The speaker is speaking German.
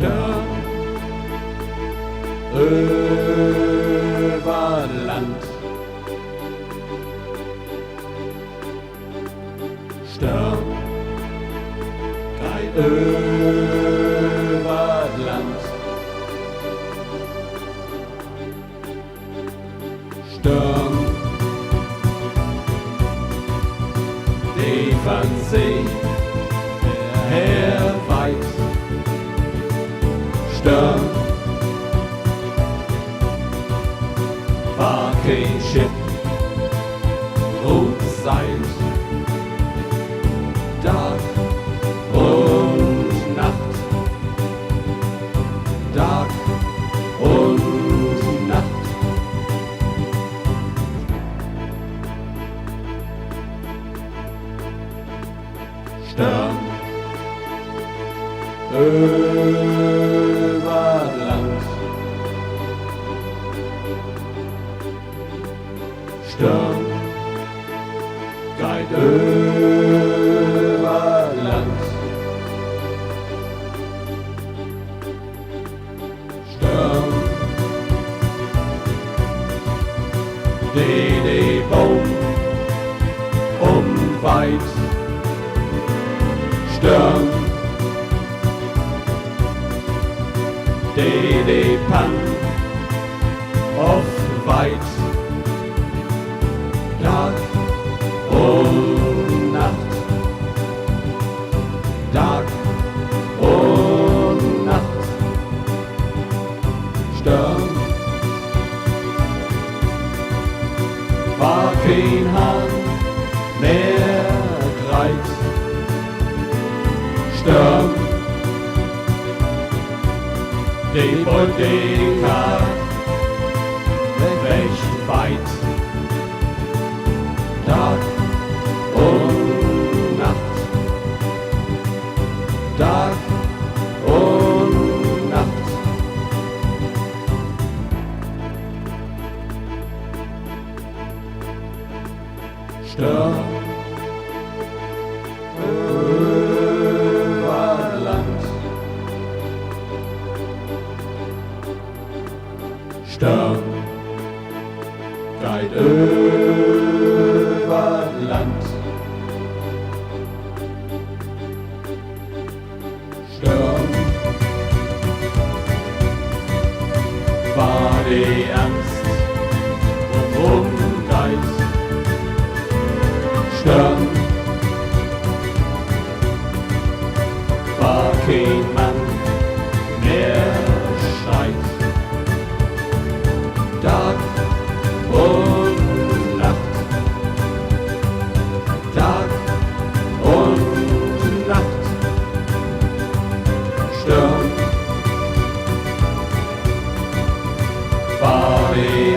Sturm über Land. Sturm geht über Land. Sturm von See her weit. Sturm war kein Schiff und seilt. Tag und Nacht, Tag und Nacht. Sturm über Land. Sturm geht über Land. Sturm, die Baum weit. Sturm, die Pan auf weit. Tag und Nacht, Tag und Nacht. Sturm war kein Hahn mehr greit. Sturm, die Politiker recht weit. Tag und Nacht, Tag und Nacht. Sturm über Land. Sturm geht über Land. Sturm war die Angst umgeht. Sturm war kein Mann mehr schreit. Tag und Nacht, Tag und Nacht. Sturm war die